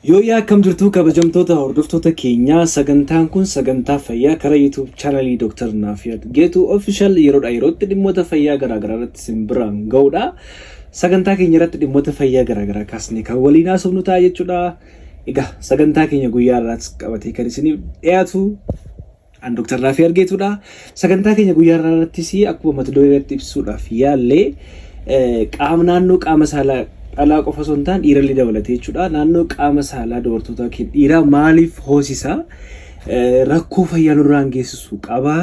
Yoo akkam jirtu kabajamtoota hordoftoota keenyaa sagantaan kun sagantaa fayyaa karaa YouTube channelii Dr. Naafiyat Geetu official yeroodha yerootti dhimmoota fayyaa garaagaraa irratti simbiraan ga'uudha. Sagantaa keenya irratti dhimmoota fayyaa garaagaraa kaasnee kan waliin haasofnu ta'a jechuudha. Egaa sagantaa keenya guyyaa irraatti qabatee kan isiniif dhiyaatu an Dr. Naafiyat Geetudha. Sagantaa keenya guyyaa irraattis akkuma mata duree irratti ibsuudhaaf yaallee qaama naannoo qaama saalaa alaa qofa osoo hin taane dhiirallee dabalatee jechuudha. Naannoo qaama saalaa dubartootaa keenya dhiiraa maaliif hoosisa rakkoo fayyaa nurraan geessisu qaba.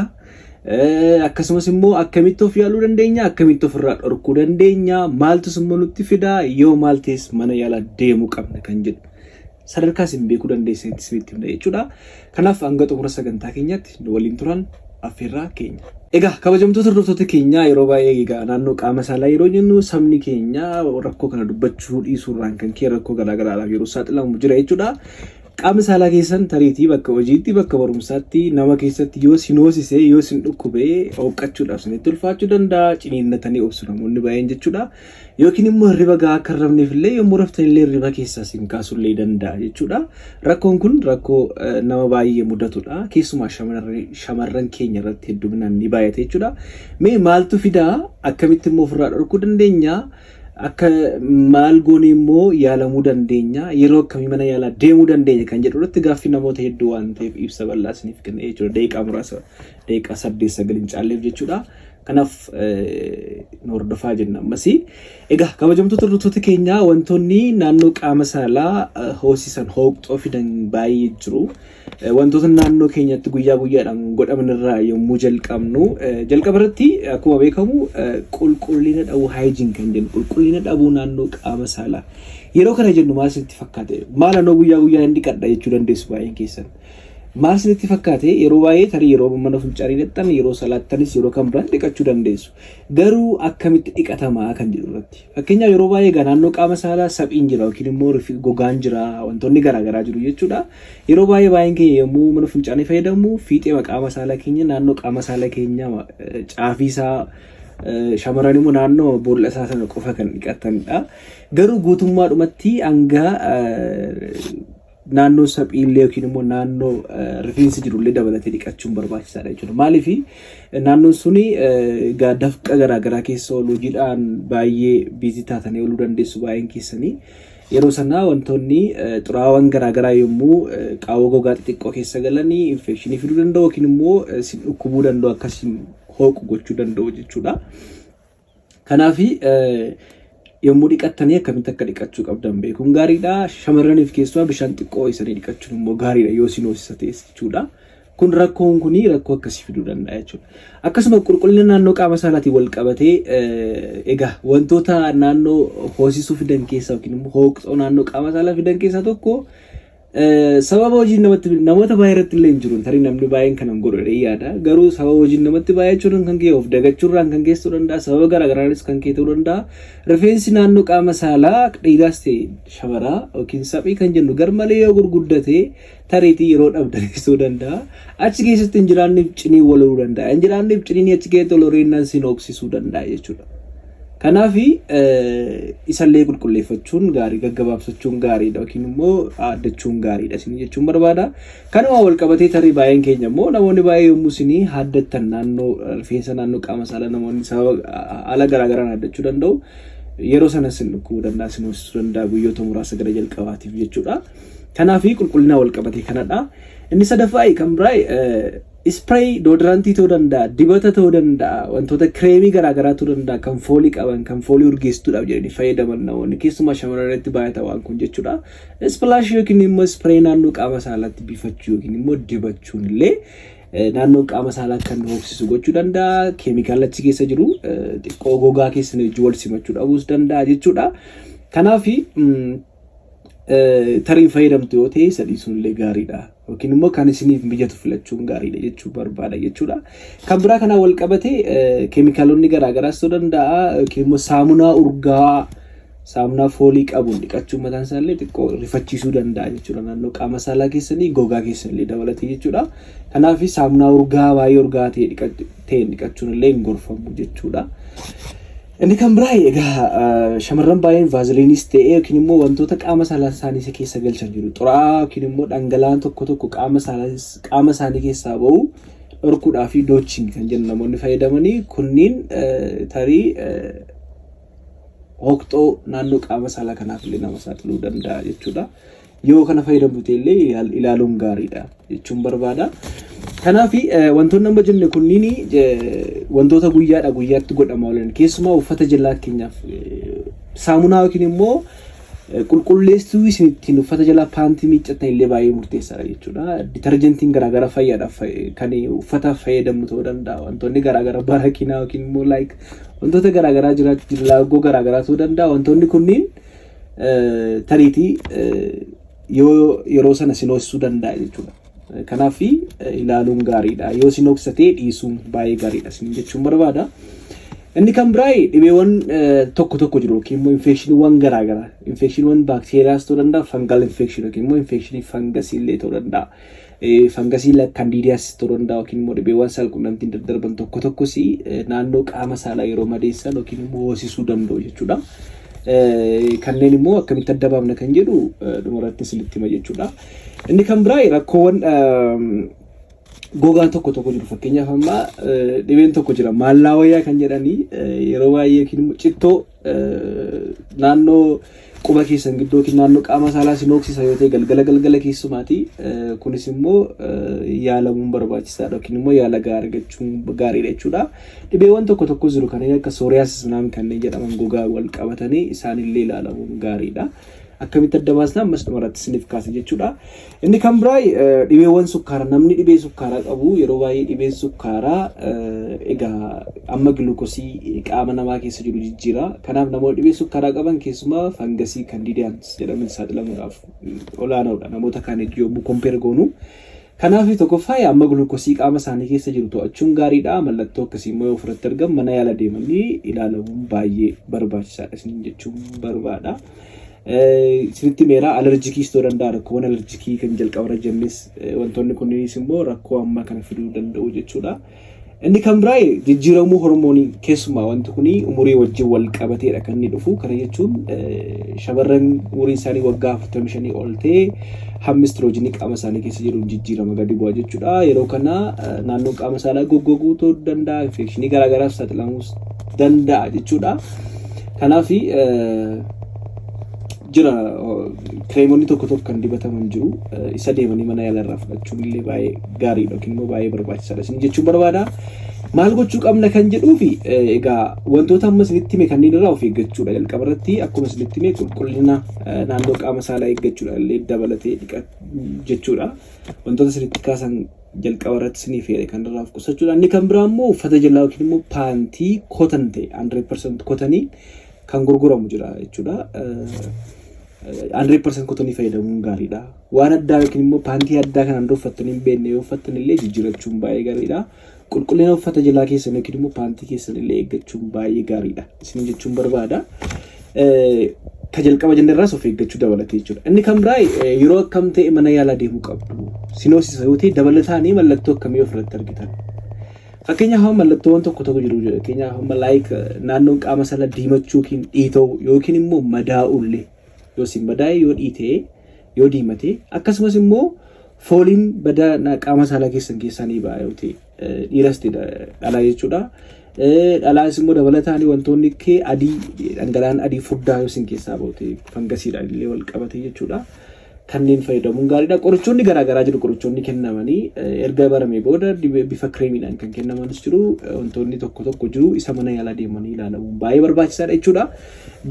Akkasumas immoo akkamitti of yaaluu dandeenya, akkamitti ofirraa dhorkuu dandeenya, maaltus immoo nutti fida, yoo maaltees mana yaalaa deemuu qabna kan jedhu sadarkaa isin beekuu dandeessanitti isinitti himna jechuudha. Kanaaf hanga xumura sagantaa keenyatti nu waliin turan affeerraa keenya. Egaa kabajamtoota hordoftoota keenyaa yeroo baay'ee egaa naannoo qaama saalaa yeroo jennu sabni keenya rakkoo kana dubbachuu dhiisuurraan kan kee rakkoo garaagaraadhaaf yeroo saaxilamu jira jechuudha. Qaama saalaa keessan tariitii bakka hojiitti bakka barumsaatti nama keessatti yoo sin hoosise yoo sin dhukkubee hooqxachuudhaaf sinitti ulfaachuu danda'a, ciniinnatanii obsu namoonni baay'een jechuudha. Yookiin immoo hirriba gahaa akka rafneef illee yommuu raftan illee hirriba keessaa sin kaasuu illee danda'a jechuudha. Rakkoon kun rakkoo nama baay'ee mudatudha. Keessumaa shamarran keenya irratti hedduminaan ni baay'ata jechuudha. Mee maaltu fidaa? Akkamitti immoo ofirraa dhorkuu dandeenya? Akka maal goone immoo yaalamuu dandeenya? Yeroo akkamii mana yaalaa deemuu dandeenya kan jedhu irratti gaaffii namoota hedduu waan ta'eef ibsa bal'aa isiniif kenna jechuudha. Daqiiqaa muraasa, daqiiqaa 8-9 hin caalleef jechuudha. Kanaaf nu hordofaa jenna ammas. Egaa kabajamtoota hordoftoota keenyaa wantoonni naannoo qaama saalaa hoosisan hooqxoo fidan baay'ee jiru. Wantoota naannoo keenyatti guyyaa guyyaadhaan godhaman irraa yommuu jalqabnu jalqaba irratti akkuma beekamu qulqullina dhabuu hygiene kan jennu qulqullina dhabuu naannoo qaama saalaa. Yeroo kana jennu maal isinitti fakkaate? Maal anoo guyyaa guyyaa hin dhiqadha jechuu dandeessu baay'een keessan. Maal isinitti fakkaate? Yeroo baay'ee tarii yeroo mana fincaanii dhaqxan yeroo salaattanis yeroo kan biraan dhiqachuu dandeessu. Garuu akkamitti dhiqatamaa kan jedhu irratti. Fakkeenyaaf yeroo baay'ee naannoo qaama saalaa saphiin jira yookiin immoo gogaan jira, wantoonni garaagaraa jiru jechuudha. Yeroo baay'een keenya yommuu mana fincaanii fayyadamu fiixee qaama saalaa keenya naannoo qaama saalaa keenya caafiisaa shamarran immoo naannoo boolla isaa sana qofa kan dhiqatanidha. Garuu guutummaadhumatti hanga naannoo saphiillee yookiin immoo naannoo rifeensi jirullee dabalatee dhiqachuun barbaachisaadha jechuudha. Maaliif naannoon suni dafqa garaagaraa keessa hojiidhaan baay'ee biizii taatanii ooluu dandeessu baay'een keessanii. Yeroo sanaa wantoonni xuraawwan garaagaraa yommuu qaawwa gogaa xixiqqoo keessa galanii infekshinii fiduu danda'u yookiin immoo sin dhukkubuu danda'u akkasiin hooqu gochuu danda'u jechuudha. Kanaaf yommuu dhiqattanii akkamitti akka dhiqachuu qabdan beekuun gaariidha. Shamarraniif keessumaa bishaan xiqqoo isanii dhiqachuun immoo gaariidha yoo sin hoosisa ta'es jechuudha. Kun rakkoon kuni rakkoo akkasii fiduu danda'a jechuudha. Akkasuma qulqullina naannoo qaama saalaatiin wal qabatee egaa wantoota naannoo hoosisuu fidan keessaa yookiin immoo hooqxoo naannoo qaama saalaa fidan keessaa tokko sababa hojiin namoota baay'ee irratti illee hin jiru. Tarii namni baay'een kanan godhee yaada. Garuu sababa hojiin namatti baay'achuudhaan kan ka'e of dagachuudhaan kan geessuu danda'a. Sababa garaagaraanis kan ka'e ta'uu danda'a. Rifeensi naannoo qaama saalaa dhiiraas ta'e shamaraa yookiin saphii kan jennu garmalee yoo gurguddate tariitii yeroo dhabdaneessuu danda'a. Achi keessatti hin jiraanneef cinii wal horuu danda'a. Hin jiraanneef ciniin achi keessatti wal horiinnaan sin hooqsisuu danda'a jechuudha. Kanaaf isallee qulqulleeffachuun gaarii, gaggabaabsachuun gaariidha yookiin immoo haaddachuun gaariidha isin jechuun barbaada. Kanuma wal qabatee tarii baay'een keenya immoo namoonni baay'ee yommuu isin haaddattan naannoo rifeensa naannoo qaama saalaa namoonni sababa haala garaagaraan haaddachuu danda'u. Yeroo sana sin dhukkubuu danda'a, sin hoosisuu danda'a guyyoota muraasa gara jalqabaatiif jechuudha. Kanaaf qulqullina wal qabatee kanadha. Inni sadaffaa kan biraa spray deodorant ta'uu danda'a, dibata ta'uu danda'a, wantoota kireemii garaagaraa ta'uu danda'a kan foolii qaban, kan foolii urgeessituudhaaf jedhanii fayyadaman namoonni keessumaa shamarran irratti baay'ata waan kun jechuudha. Splash yookiin immoo spray naannoo qaama saalaatti bifachuu yookiin immoo dibachuun illee naannoo qaama saalaa kan hooqsisu gochuu danda'a. Keemikaala achi keessa jiru xiqqoo gogaa keessa wal simachuu dhabuus danda'a jechuudha. Kanaaf tarii fayyadamtu yoo ta'e sadhiisuun illee gaariidha. Yookiin immoo kan isiniif mijatu filachuun gaariidha jechuu barbaada jechuudha. Kan biraa kanaan wal qabatee keemikaalonni garaagaraas ta'uu danda'a yookiin immoo saamunaa urgaa, saamunaa foolii qabuun dhiqachuun mataan isaa illee xiqqoo rifachiisuu danda'a jechuudha. Naannoo qaama saalaa keessanii gogaa keessanillee dabalatee jechuudha. Kanaaf saamunaa urgaa baay'ee urgaa ta'e dhiqachuun illee hin gorfamu jechuudha. Inni kan biraa egaa shamarran baay'een vaaziliinis ta'ee yookiin immoo wantoota qaama saalaa isaanii keessa galchan jiru. Xuraa'aa yookiin immoo dhangala'aan tokko qaama isaanii keessaa bahu dhorkuudhaa fi doochiin kan jennu namoonni fayyadamanii kunniin tarii hooqxoo naannoo qaama saalaa kanaaf illee nama saaxiluu danda'a jechuudha. Yoo kana fayyadamtu illee ilaaluun gaariidha jechuun barbaada. Kanaaf wantoonni amma jenne kunniin wantoota guyyaatti godhama oolan keessumaa uffata jalaa keenyaaf saamunaa yookiin immoo qulqulleessuu isin ittiin uffata jalaa paantii miiccatan illee baay'ee murteessaadha jechuudha. Ditarjentiin garaagaraa fayyaadhaaf kan uffataaf fayyadamnu ta'uu danda'a. Wantoonni garaagaraa barakinaa yookiin immoo wantoota garaagaraa jiraachuu laagoo garaagaraa ta'uu danda'a. Wantoonni kunniin tariitii yeroo sana sinoosisuu danda'a jechuudha. Kanaaf ilaaluun gaariidha. Yoo sinoksatee dhiisuun baay'ee gaariidha jechuun barbaada. Inni kan biraa dhibeewwan tokko jiru yookiin immoo infekshiniiwwan garaagaraa infekshiniiwwan baakteeriyaas ta'uu danda'a, fangal infekshinii yookiin immoo infekshinii fangasii illee ta'uu danda'a. Fangasii kandiidiyaas ta'uu danda'a yookiin immoo dhibeewwan saalqunnamtiin daddarban tokkos naannoo qaama saalaa yeroo madeessan yookiin immoo hoosisuu danda'u jechuudha. Kanneen immoo akkamitti adda baafna kan jedhu dhumarratti isinitti hima jechuudha. Inni kan biraa rakkoowwan gogaan tokko jiru. Fakkeenyaaf amma dhibeen tokko jira maallaa wayyaa kan jedhanii yeroo baay'ee yookiin immoo cittoo naannoo quba keessan gidduu yookiin naannoo qaama saalaa sinooksisa yoo ta'e galgala keessumaati. Kunis immoo yaalamuun barbaachisaadha yookiin immoo yaala gaarii argachuun gaariidha jechuudha. Dhibeewwan tokko jiru kanneen akka sooriyaasis kanneen jedhaman gogaa wal qabatanii isaanillee ilaalamuun gaariidha. Akkamitti adda baasna ammas dhumarratti isiniif kaasa jechuudha. Inni kan biraa dhibeewwan sukkaaraa namni dhibee sukkaaraa qabu yeroo baay'ee dhibeen sukkaaraa egaa amma gluukosii qaama namaa keessa jiru jijjiira. Kanaaf namoonni dhibee sukkaaraa qaban keessumaa fangasii kandiidiyaans jedhaman saaxilamuudhaaf olaanaadha namoota kaan yommuu kompeer goonu. Kanaaf tokkoffaa amma gluukosii qaama isaanii keessa jiru to'achuun gaariidha. Mallattoo akkasii immoo ofirratti argamu mana yaala deemanii ilaalamuun baay'ee barbaachisaadha jechuun barbaada. Sirriitti meeraa alerjikiis ta'uu danda'a. Rakkoowwan alerjikii kan jalqabarra jennis wantoonni kunniinis immoo rakkoo ammaa kana fiduu danda'u jechuudha. Inni kan biraa jijjiiramuu hormoonii keessumaa wanti kun umurii wajjin wal qabateedha kan inni dhufu. Kana jechuun shamarran umuriin isaanii waggaa 45 ol ta'e hammi istiroojiinii qaama isaanii keessa jiru jijjiirama gadi bu'aa jechuudha. Yeroo kana naannoo qaama saalaa goggoguu ta'uu danda'a. Infekshinii garaagaraaf saaxilamuu danda'a jechuudha. Kanaaf jira kireemonni tokko kan dibataman jiru. Isa deemanii mana yaalaa irraa fudhachuun illee baay'ee gaariidha yookiin immoo baay'ee barbaachisaadha jechuun barbaada. Maal gochuu qabna kan jedhuufi egaa wantoota amma isinitti hime kanneen irraa of eeggachuudha. Jalqaba irratti akkuma isinitti hime qulqullina naannoo qaama saalaa eeggachuudha illee dabalatee jechuudha. Wantoota isinitti kaasan jalqaba irratti isiniif jedhe kan irraa of qusachuudha. Inni kan biraa immoo uffata jalaa yookiin immoo paantii kotan ta'e 100% kotanii kan gurguramu jira jechuudha. 100% kotanii fayyadamuun gaariidha. Waan addaa yookiin immoo paantii addaa kan handa uffattanii hin beekne yoo uffattan illee jijjiirachuun baay'ee gaariidha. Qulqullina uffata jalaa keessan yookiin immoo paantii keessan illee eeggachuun baay'ee gaariidha. Isin jechuun barbaada. Ka jalqaba jenne irraas of eeggachuu dabalatee jechuudha. Inni kan biraa yeroo akkam ta'e mana yaalaa deemuu qabdu. Sinoosisa yoo ta'e dabalataan mallattoo akkamii ofirratti argitan. Fakkeenyaaf mallattoowwan tokko jiru. Fakkeenyaaf naannoon qaama saalaa diimachuu yookiin dhiitoo yookiin immoo madaa'ullee yoo sin madaa'e yoo dhiitee yoo diimate akkasumas immoo fooliin badaa qaama saalaa keessaa ni ba'a yoo ta'e dhiiras dhalaa jechuudha. Dhalaas immoo dabalataan wantoonni kee adii dhangala'aan adii furdaa yoo sin keessaa bahu ta'e fangasiidhaan illee wal qabate jechuudha. Kanneen fayyadamuun gaariidha. Qorichoonni garaagaraa jiru. Qorichoonni kennamanii erga baramee booda bifa kireemiidhaan kan kennamanis jiru. Wantoonni tokko jiru. Isa mana yaalaa deemanii ilaalamuun baay'ee barbaachisaadha jechuudha.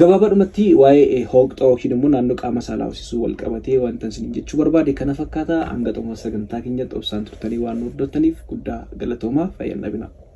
Gabaabadhumatti waa'ee hooqxoo yookiin immoo naannoo qaama saalaa hoosisuu wal qabatee wanta isin jechuu barbaade kana fakkaata. Hanga xumura sagantaa keenyatti obsaan turtanii waan nu hordoftaniif guddaa galatoomaa fayyaa dhabina.